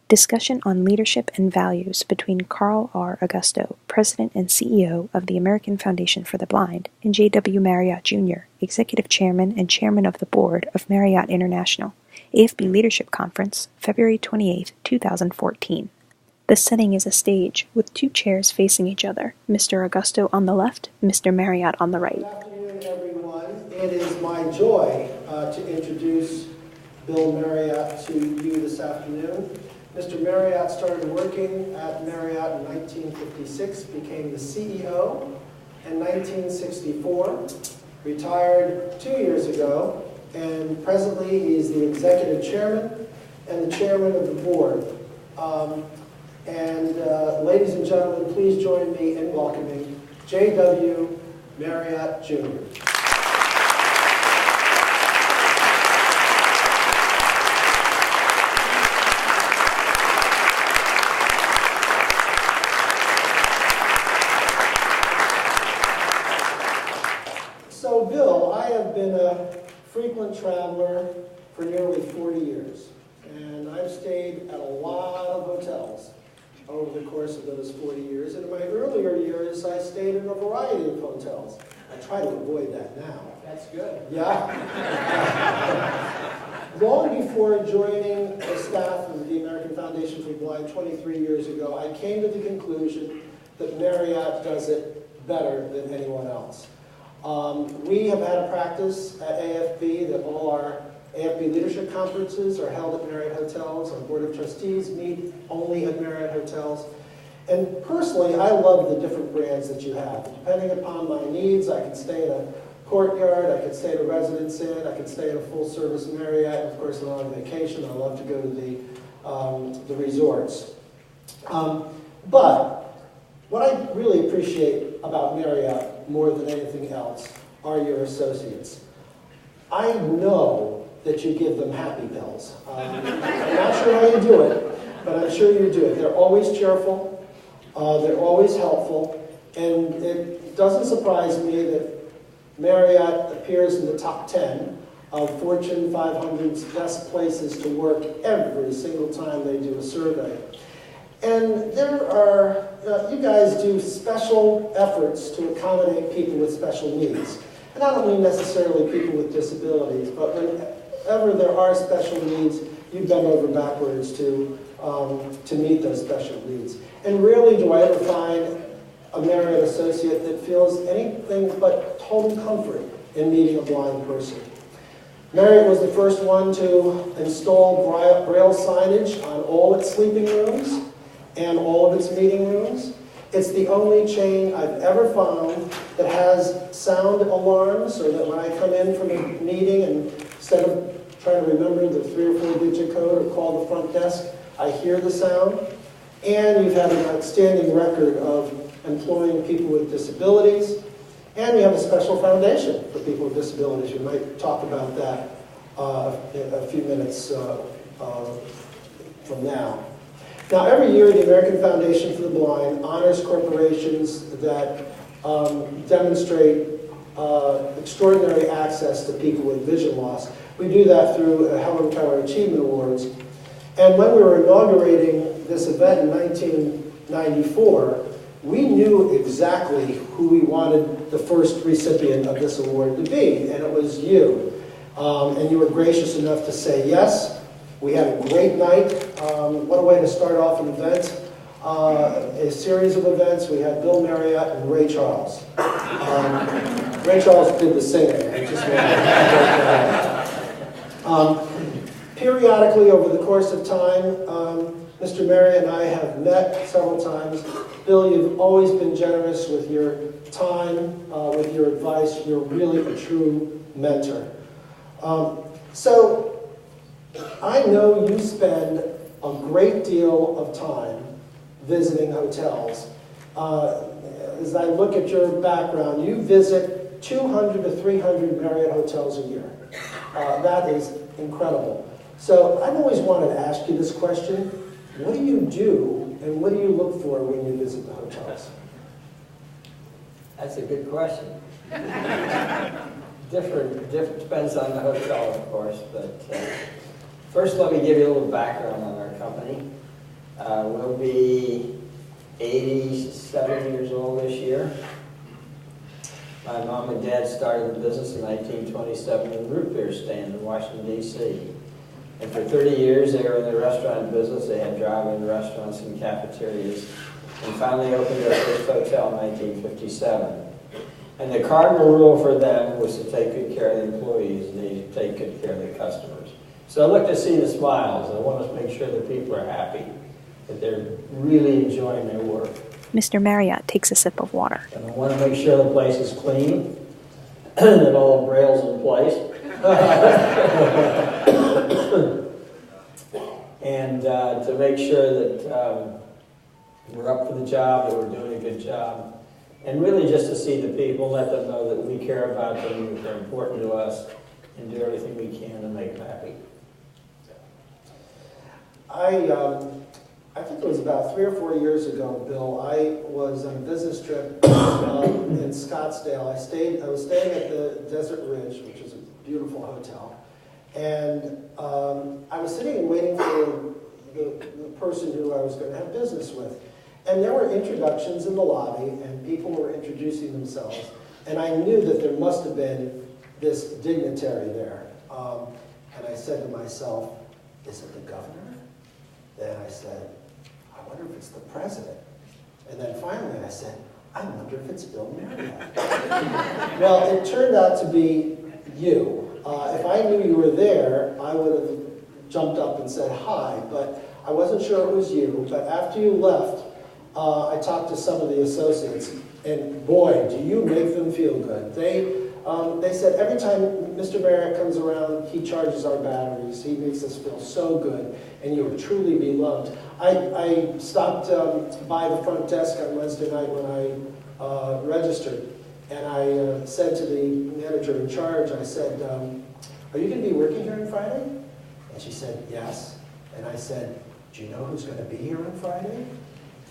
Discussion on Leadership and Values between Carl R. Augusto, President and CEO of the American Foundation for the Blind, and J.W. Marriott, Jr., Executive Chairman and Chairman of the Board of Marriott International, AFB Leadership Conference, February 28, 2014. The setting is a stage, with two chairs facing each other, Mr. Augusto on the left, Mr. Marriott on the right. Good afternoon, everyone. It is my joy to introduce Bill Marriott to you this afternoon. Mr. Marriott started working at Marriott in 1956, became the CEO in 1964, retired 2 years ago, and presently he's the executive chairman and the chairman of the board. Ladies and gentlemen, please join me in welcoming J.W. Marriott, Jr. So, Bill, I have been a frequent traveler for nearly 40 years, and I've stayed at a lot of hotels over the course of those 40 years. And in my earlier years, I stayed in a variety of hotels. I try to avoid that now. That's good. Yeah. Long before joining the staff of the American Foundation for the Blind 23 years ago, I came to the conclusion that Marriott does it better than anyone else. We have had a practice at AFB that all our AFB leadership conferences are held at Marriott hotels. Our board of trustees meet only at Marriott hotels. And personally, I love the different brands that you have. Depending upon my needs, I can stay in a Courtyard, I could stay at a Residence Inn, I could stay at a full-service Marriott. Of course, when I'm on vacation, I love to go to the resorts. But what I really appreciate about Marriott more than anything else are your associates. I know that you give them happy pills. I'm not sure how you do it, but I'm sure you do it. They're always cheerful, they're always helpful, and it doesn't surprise me that Marriott appears in the top 10 of Fortune 500's best places to work every single time they do a survey. And there are, you guys do special efforts to accommodate people with special needs. And I don't mean necessarily people with disabilities, but whenever there are special needs, you bend over backwards to meet those special needs. And rarely do I ever find a Marriott associate that feels anything but total comfort in meeting a blind person. Marriott was the first one to install braille signage on all its sleeping rooms and all of its meeting rooms. It's the only chain I've ever found that has sound alarms, so that when I come in from a meeting and instead of trying to remember the 3 or 4 digit code or call the front desk, I hear the sound. And you've had an outstanding record of employing people with disabilities, and we have a special foundation for people with disabilities. We might talk about that in a few minutes from now. Now, every year, the American Foundation for the Blind honors corporations that demonstrate extraordinary access to people with vision loss. We do that through Helen Keller Achievement Awards. And when we were inaugurating this event in 1994, we knew exactly who we wanted the first recipient of this award to be, and it was you. And you were gracious enough to say yes. We had a great night. What a way to start off an event. A series of events. We had Bill Marriott and Ray Charles. Ray Charles did the singing. I just wanted to periodically, over the course of time, Mr. Marriott and I have met several times. Bill, you've always been generous with your time, with your advice. You're really a true mentor. So I know you spend a great deal of time visiting hotels. As I look at your background, you visit 200 to 300 Marriott hotels a year. That is incredible. So I've always wanted to ask you this question. What do you do and what do you look for when you visit the hotels? That's a good question. Different depends on the hotel, of course, but first let me give you a little background on our company. We'll be 87 years old this year. My mom and dad started the business in 1927 in a root beer stand in Washington, D.C. And for 30 years, they were in the restaurant business. They had drive-in restaurants and cafeterias. And finally opened their first hotel in 1957. And the cardinal rule for them was to take good care of the employees and they take good care of the customers. So I look to see the smiles. I want to make sure that people are happy, that they're really enjoying their work. Mr. Marriott takes a sip of water. And I want to make sure the place is clean, that all the rails in place. And to make sure that we're up for the job, that we're doing a good job. And really just to see the people, let them know that we care about them, that they're important to us, and do everything we can to make them happy. I think it was about 3 or 4 years ago, Bill, I was on a business trip in Scottsdale. I was staying at the Desert Ridge, which is a beautiful hotel. And I was sitting and waiting for the person who I was going to have business with. And there were introductions in the lobby, and people were introducing themselves. And I knew that there must have been this dignitary there. And I said to myself, is it the governor? Then I said, I wonder if it's the president. And then finally I said, I wonder if it's Bill Marriott. Well, it turned out to be you. If I knew you were there, I would have jumped up and said hi, but I wasn't sure it was you. But after you left, I talked to some of the associates, and boy, do you make them feel good. They said every time Mr. Marriott comes around, he charges our batteries. He makes us feel so good, and you are truly beloved. I stopped by the front desk on Wednesday night when I registered, and I said to the manager in charge, I said, are you going to be working here on Friday? And she said, yes. And I said, do you know who's going to be here on Friday?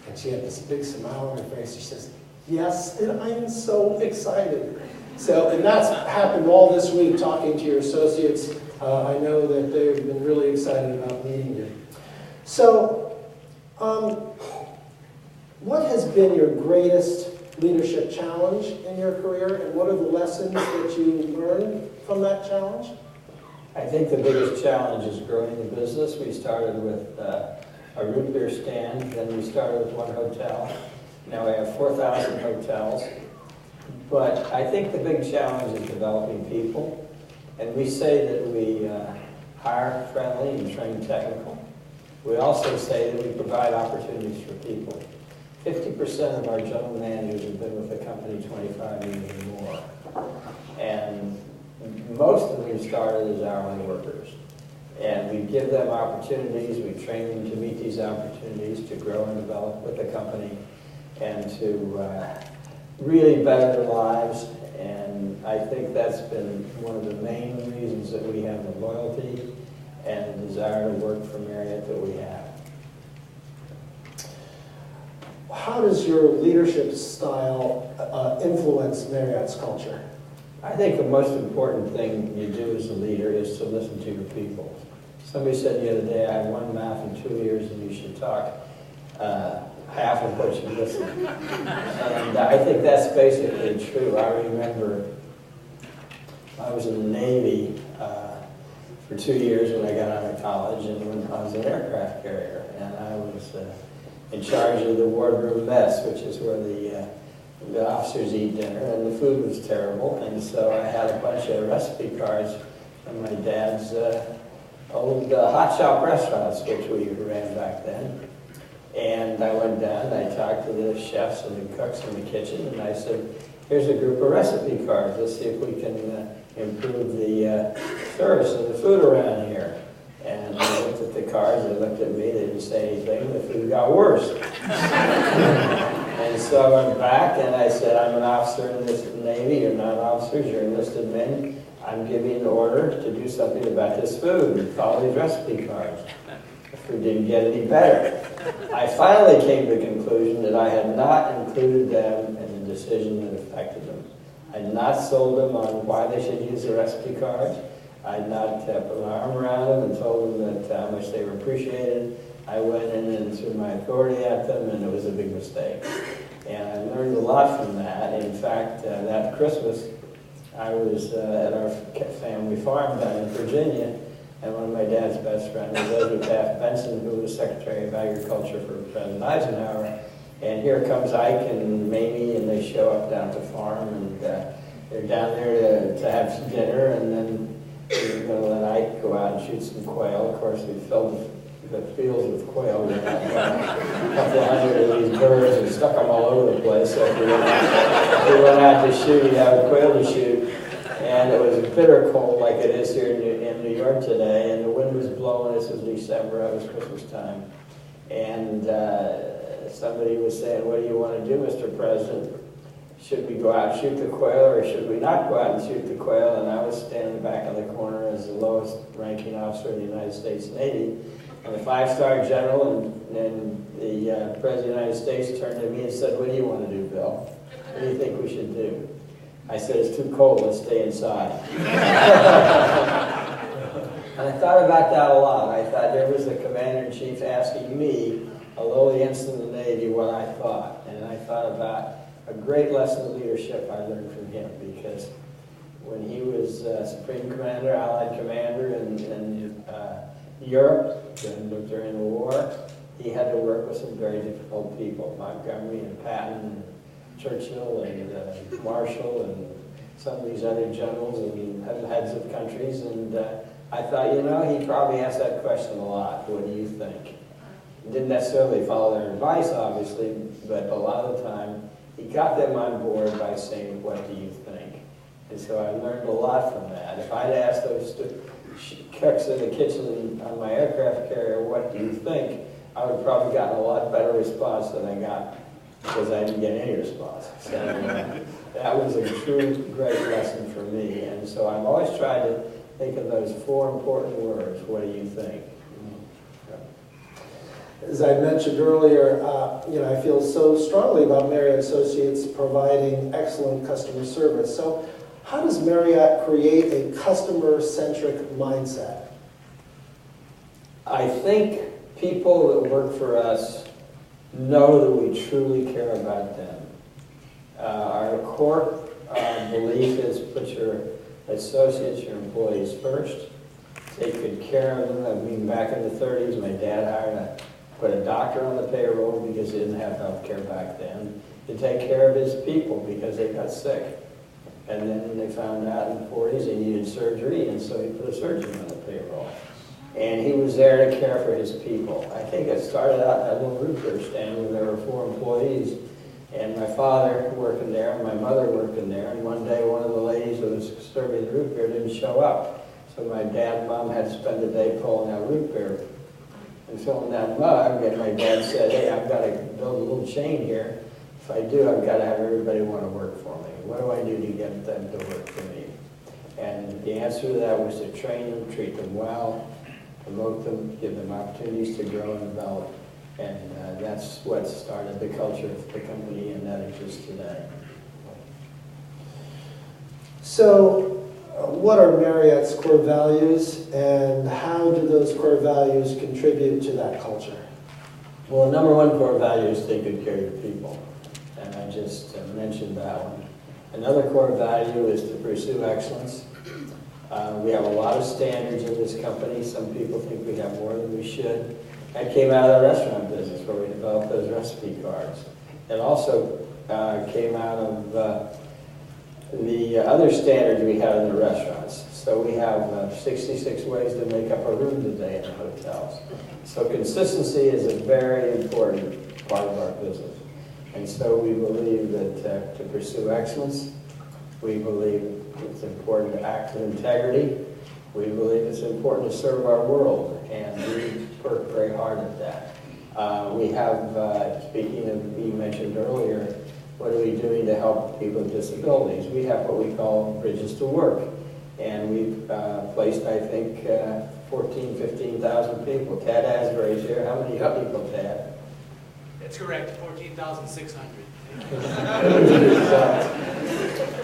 And she had this big smile on her face. She says, yes, and I am so excited. So, and that's happened all this week, talking to your associates. I know that they've been really excited about meeting you. So, what has been your greatest leadership challenge in your career, and what are the lessons that you learned from that challenge? I think the biggest challenge is growing the business. We started with a root beer stand, then we started with one hotel. Now we have 4,000 hotels. But I think the big challenge is developing people. And we say that we hire friendly and train technical. We also say that we provide opportunities for people. 50% of our general managers have been with the company 25 years or more. And most of them started as hourly workers. And we give them opportunities, we train them to meet these opportunities, to grow and develop with the company, and to really better their lives. And I think that's been one of the main reasons that we have the loyalty and the desire to work for Marriott that we have. How does your leadership style influence Marriott's culture? I think the most important thing you do as a leader is to listen to your people. Somebody said the other day, I have one mouth and 2 ears, and you should talk half of what you listen. And I think that's basically true. I remember I was in the Navy for 2 years when I got out of college, and when I was an aircraft carrier, and I was in charge of the wardroom mess, which is where the officers eat dinner, and the food was terrible. And so I had a bunch of recipe cards from my dad's old hot shop restaurants, which we ran back then. And I went down and I talked to the chefs and the cooks in the kitchen, and I said, here's a group of recipe cards. Let's see if we can improve the service of the food around here. And they looked at the cards, they looked at me, they didn't say anything, the food got worse. And so I went back and I said, I'm an officer in this Navy, you're not officers, you're enlisted men. I'm giving an order to do something about this food and follow these recipe cards. The food didn't get any better. I finally came to the conclusion that I had not included them in the decision that affected them. I had not sold them on why they should use the recipe cards. I had not put an arm around them and told them that how much they were appreciated. I went in and threw using my authority at them, and it was a big mistake. And I learned a lot from that. In fact, that Christmas, I was at our family farm down in Virginia, and one of my dad's best friends was Ezra Taft Benson, who was Secretary of Agriculture for President Eisenhower. And here comes Ike and Mamie, and they show up down at the farm, and they're down there to have some dinner, and then we were going to let Ike go out and shoot some quail. Of course, we filled the fields with quail. We had a couple hundred of these birds and stuck them all over the place. So if we went out to shoot, we'd have a quail to shoot. And it was bitter cold like it is here in New York today, and the wind was blowing. This was December, it was Christmas time. And somebody was saying, "What do you want to do, Mr. President? Should we go out and shoot the quail, or should we not go out and shoot the quail?" And I was standing back in the corner as the lowest ranking officer in the United States Navy, and the five-star general and the President of the United States turned to me and said, "What do you want to do, Bill? What do you think we should do?" I said, "It's too cold, let's stay inside." And I thought about that a lot. I thought there was a commander-in-chief asking me, a lowly ensign in the Navy, what I thought. And I thought about a great lesson of leadership I learned from him, because when he was Supreme Commander, Allied Commander in Europe during the war, he had to work with some very difficult people, Montgomery and Patton and Churchill and Marshall and some of these other generals and heads of countries. And I thought, you know, he probably asked that question a lot. What do you think? He didn't necessarily follow their advice, obviously, but a lot of the time he got them on board by saying, "What do you think?" And so I learned a lot from that. If I'd asked those cooks in the kitchen on my aircraft carrier, "What do you think?" I would have probably gotten a lot better response than I got, because I didn't get any response. So that was a true great lesson for me. And so I've always tried to think of those four important words. What do you think? As I mentioned earlier, I feel so strongly about Marriott Associates providing excellent customer service. So how does Marriott create a customer-centric mindset? I think people that work for us know that we truly care about them. Our core belief is put your associates, your employees first. Take good care of them. I mean, back in the 30s, my dad put a doctor on the payroll because he didn't have health care back then, to take care of his people because they got sick. And then they found out in the 40s they needed surgery, and so he put a surgeon on the payroll. And he was there to care for his people. I think it started out in that little root beer stand where there were 4 employees, and my father working there, and my mother working there, and one day one of the ladies who was serving the root beer didn't show up. So my dad and mom had to spend the day pulling out root beer and filling that mug, and my dad said, "Hey, I've got to build a little chain here. If I do, I've got to have everybody want to work for me. What do I do to get them to work for me?" And the answer to that was to train them, treat them well, promote them, give them opportunities to grow and develop. And that's what started the culture of the company, and that exists today. So what are Marriott's core values, and how do those core values contribute to that culture? Well, number one core value is take good care of your people. And I just mentioned that one. Another core value is to pursue excellence. We have a lot of standards in this company. Some people think we have more than we should. That came out of the restaurant business where we developed those recipe cards. It also came out of the other standards we have in the restaurants. So we have 66 ways to make up a room today in the hotels. So consistency is a very important part of our business. And so we believe that to pursue excellence, we believe it's important to act with integrity. We believe it's important to serve our world, and we work very hard at that. We have, speaking of, you mentioned earlier, what are we doing to help people with disabilities? We have what we call Bridges to Work, and we've placed, I think, 14,000, 15,000 people. Tad Asbury's here. How many people, Tad? That's correct, 14,600.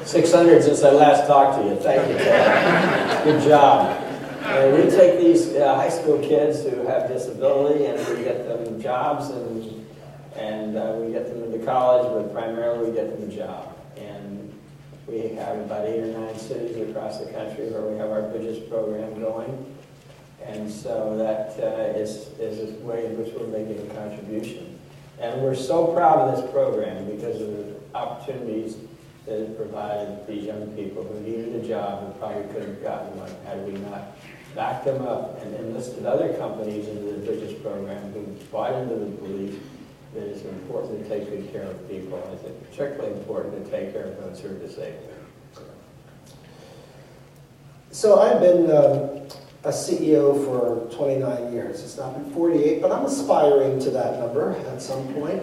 600 since I last talked to you. Thank you, Tad. Good job. And we take these high school kids who have disability and we get them jobs and we get them into college, but primarily we get them a job. And we have about 8 or 9 cities across the country where we have our Bridges program going. And so that is a way in which we're making a contribution. And we're so proud of this program because of the opportunities that it provided these young people who needed a job and probably couldn't have gotten one had we not backed them up and enlisted other companies into the Bridges program who bought into the belief that it's important to take good care of people. I think particularly important to take care of those who are disabled. So I've been a CEO for 29 years. It's not been 48, but I'm aspiring to that number at some point.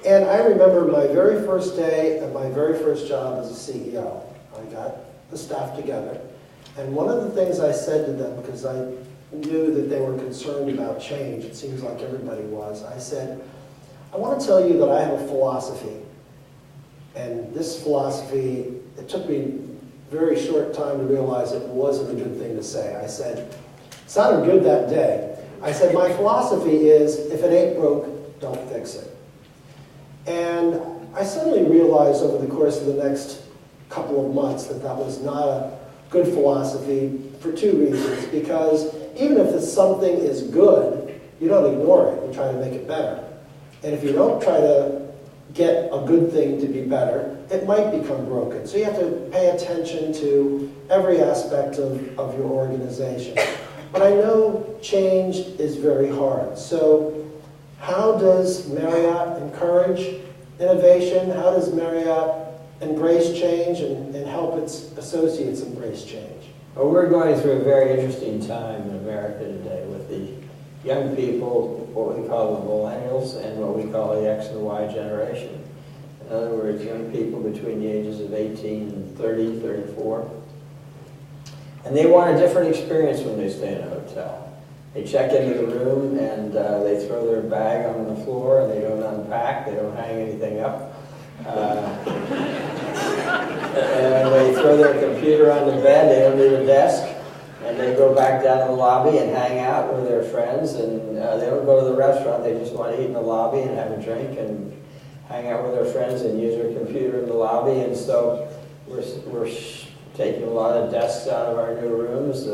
And I remember my very first day and my very first job as a CEO. I got the staff together, and one of the things I said to them, because I knew that they were concerned about change, it seems like everybody was, I said, I want to tell you that I have a philosophy. And this philosophy, it took me a very short time to realize it wasn't a good thing to say. I said, it sounded good that day. I said, my philosophy is, if it ain't broke, don't fix it. And I suddenly realized over the course of the next couple of months that that was not a good philosophy for 2 reasons. Because even if something is good, you don't ignore it, you try to make it better. And if you don't try to get a good thing to be better, it might become broken. So you have to pay attention to every aspect of your organization. But I know change is very hard. So how does Marriott encourage innovation? How does Marriott embrace change and help its associates embrace change? Well, we're going through a very interesting time in America today with the young people, what we call the millennials, and what we call the X and Y generation. In other words, young people between the ages of 18 and 30, 34. And they want a different experience when they stay in a hotel. They check into the room and they throw their bag on the floor and they don't unpack, they don't hang anything up. And they throw their computer on the bed, they don't need a desk. And they go back down to the lobby and hang out with their friends, and they don't go to the restaurant, they just want to eat in the lobby and have a drink and hang out with their friends and use their computer in the lobby. And so we're taking a lot of desks out of our new rooms.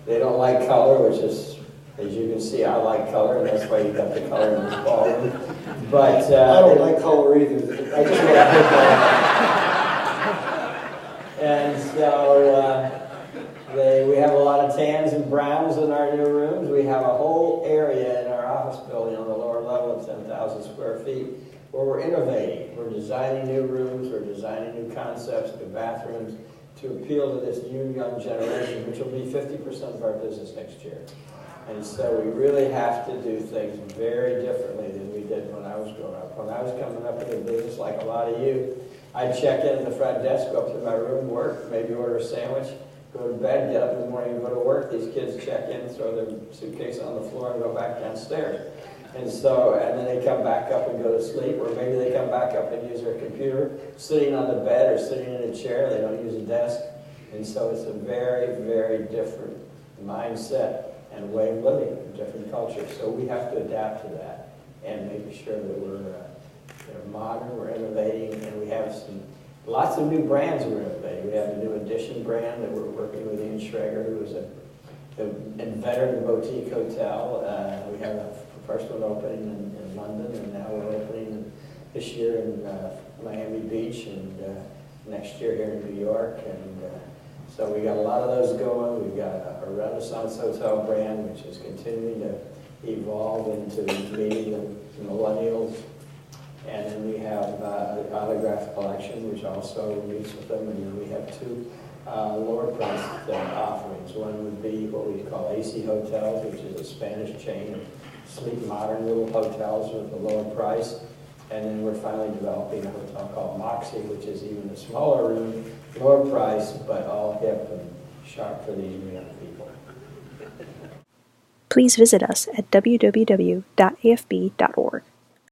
They don't like color, which is, as you can see, I like color, and that's why you got the color in this ballroom. But I don't like color either. I just want to put that. And so we have a lot of tans and browns in our new rooms. We have a whole area in our office building on the lower level of 10,000 square feet where we're innovating. We're designing new rooms, we're designing new concepts, new bathrooms to appeal to this new young generation, which will be 50% of our business next year. And so we really have to do things very differently than we did when I was growing up. When I was coming up in the business, like a lot of you, I'd check in at the front desk, go up to my room, work, maybe order a sandwich, go to bed, get up in the morning and go to work. These kids check in, throw their suitcase on the floor and go back downstairs. And then they come back up and go to sleep, or maybe they come back up and use their computer, sitting on the bed or sitting in a chair. They don't use a desk. And so it's a very, very different mindset and way of living, a different culture. So we have to adapt to that and make sure that we're modern, we're innovating, and we have lots of new brands we're innovating. We have a new Edition brand that we're working with Ian Schrager, who is an inventor of the boutique hotel. We have a first one opening in London, and now we're opening this year in Miami Beach, and next year here in New York. And so we got a lot of those going. We've got a Renaissance Hotel brand, which is continuing to evolve into meeting the millennials. And then we have the Autograph Collection, which also meets with them. And then we have 2 lower priced offerings. One would be what we call AC Hotels, which is a Spanish chain of sleek, modern little hotels with a lower price. And then we're finally developing a hotel called Moxie, which is even a smaller room, lower price, but all hip and sharp for these young people. Please visit us at www.afb.org.